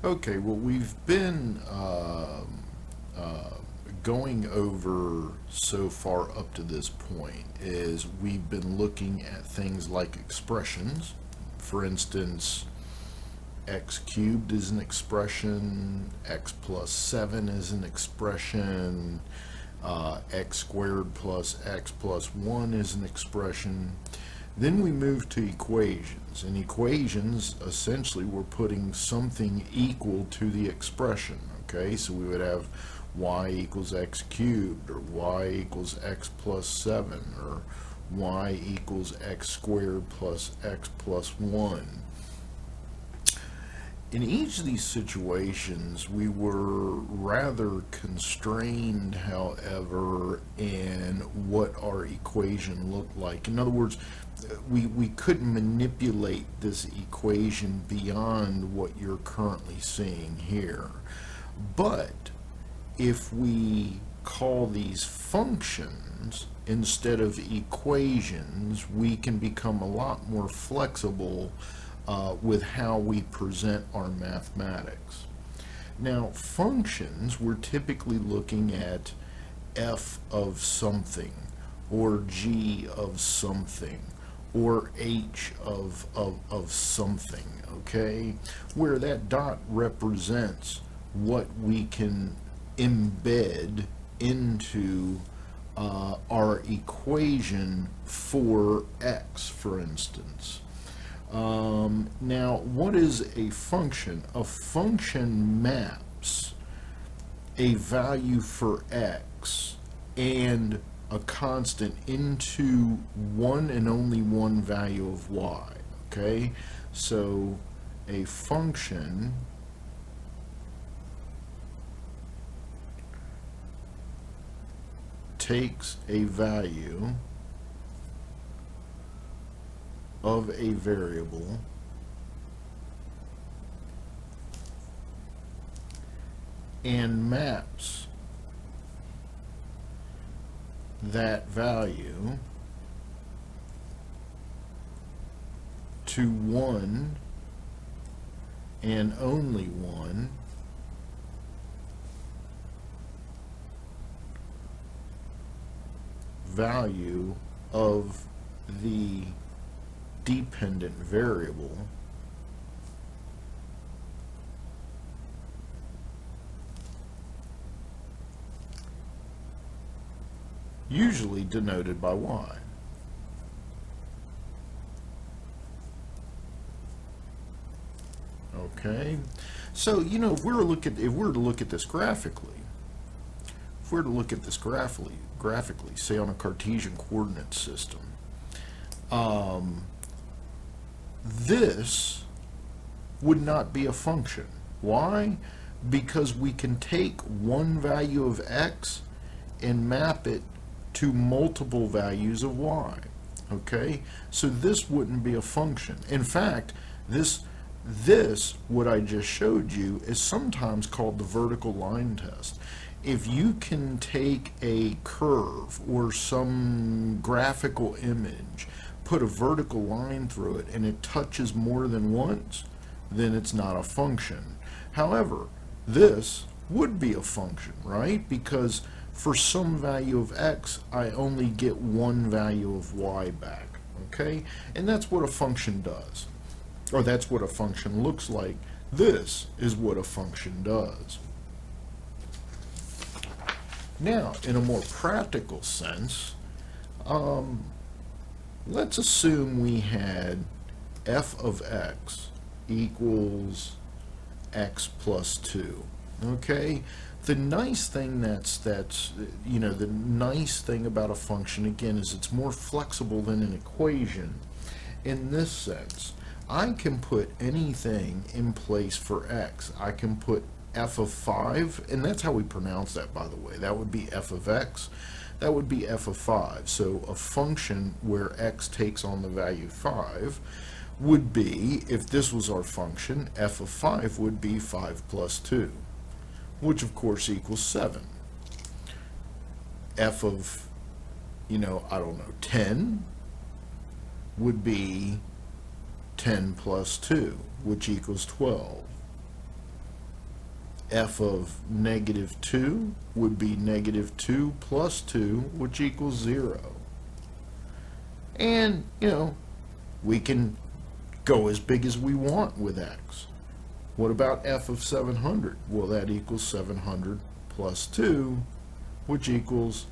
Okay, well, we've been going over so far up to this point is we've been looking at things like expressions. For instance, x cubed is an expression, x plus 7 is an expression, x squared plus x plus 1 is an expression. Then we move to equations, and equations, essentially, we're putting something equal to the expression, okay? So we would have y equals x cubed, or y equals x plus 7, or y equals x squared plus x plus 1. In each of these situations, we were rather constrained, however, in what our equation looked like. In other words, we couldn't manipulate this equation beyond what you're currently seeing here. But if we call these functions instead of equations, we can become a lot more flexible with how we present our mathematics. Now, functions, we're typically looking at f of something, or g of something, or h of something, okay? Where that dot represents what we can embed into our equation for x, for instance. Now, what is a function? A function maps a value for x and a constant into one and only one value of y, okay? So a function takes a value of a variable and maps that value to one and only one value of the dependent variable usually denoted by y. Okay, so if we were to look at this graphically, say on a Cartesian coordinate system, this would not be a function. Why? Because we can take one value of x and map it to multiple values of y. Okay? So this wouldn't be a function. In fact, this what I just showed you is sometimes called the vertical line test. If you can take a curve or some graphical image, put a vertical line through it, and it touches more than once, then it's not a function. However, this would be a function, right? Because for some value of x, I only get one value of y back, okay? And that's what a function does, or that's what a function looks like. This is what a function does. Now, in a more practical sense, let's assume we had f of x equals x plus 2. Okay? The nice thing the nice thing about a function, again, is it's more flexible than an equation in this sense. I can put anything in place for x. I can put f of 5, and that's how we pronounce that, by the way. That would be f of x. That would be f of 5. So a function where x takes on the value 5 would be, if this was our function, f of 5 would be 5 plus 2, which of course equals 7. F of, 10 would be 10 plus 2, which equals 12. f of negative 2 would be negative 2 plus 2, which equals 0. And, we can go as big as we want with x. What about f of 700? Well, that equals 700 plus 2, which equals,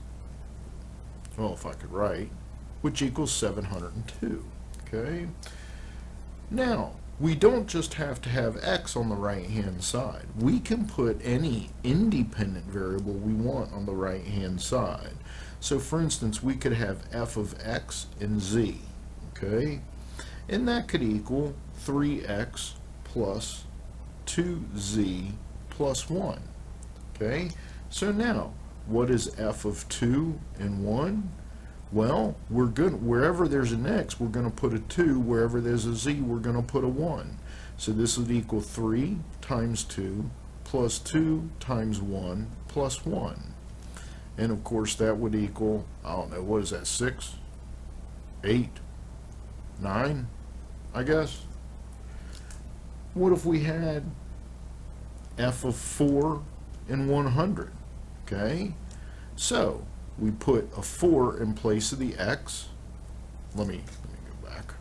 well, if I could write, which equals 702. Okay? Now, we don't just have to have x on the right-hand side. We can put any independent variable we want on the right-hand side. So, for instance, we could have f of x and z. Okay? And that could equal 3x plus 2z plus 1. Okay? So now, what is f of 2 and 1? Well, wherever there's an x, we're going to put a 2. Wherever there's a z, we're going to put a 1. So this would equal 3 times 2 plus 2 times 1 plus 1. And of course that would equal, I don't know, what is that, 6? 8? 9? I guess. What if we had f of 4 and 100? Okay? So, we put a 4 in place of the x. Let me go back.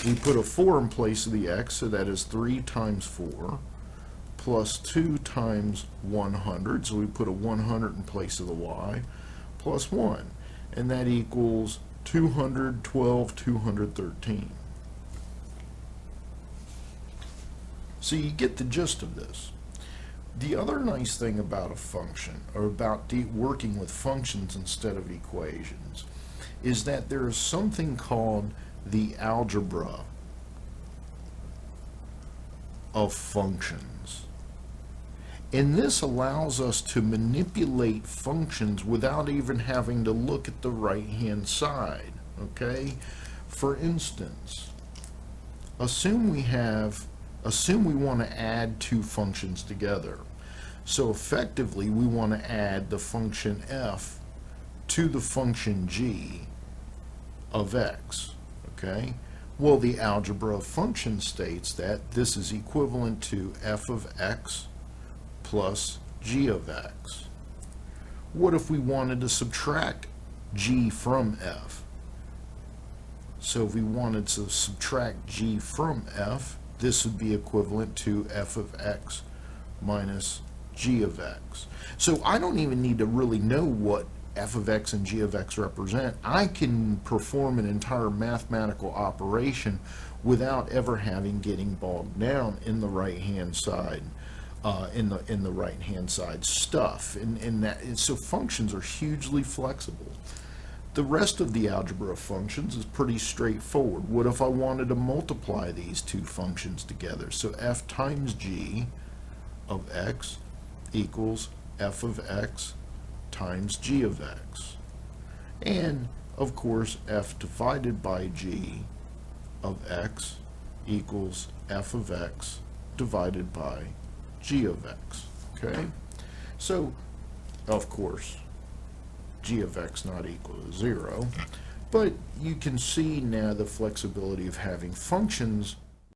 We put a 4 in place of the x, so that is 3 times 4 plus 2 times 100. So we put a 100 in place of the y plus 1. And that equals 212, 213. So you get the gist of this. The other nice thing about a function, or about working with functions instead of equations, is that there is something called the algebra of functions. And this allows us to manipulate functions without even having to look at the right-hand side. Okay? For instance, assume we want to add two functions together. So effectively, we want to add the function f to the function g of x. Okay? Well, the algebra of functions states that this is equivalent to f of x plus g of x. What if we wanted to subtract g from f? So if we wanted to subtract g from f, this would be equivalent to f of x minus g of x. So I don't even need to really know what f of x and g of x represent. I can perform an entire mathematical operation without ever getting bogged down in the right-hand side, in the right-hand side stuff. So functions are hugely flexible. The rest of the algebra of functions is pretty straightforward. What if I wanted to multiply these two functions together? So f times g of x equals f of x times g of x. And, of course, f divided by g of x equals f of x divided by g of x. Okay? So, of course, g of x not equal to 0, but you can see now the flexibility of having functions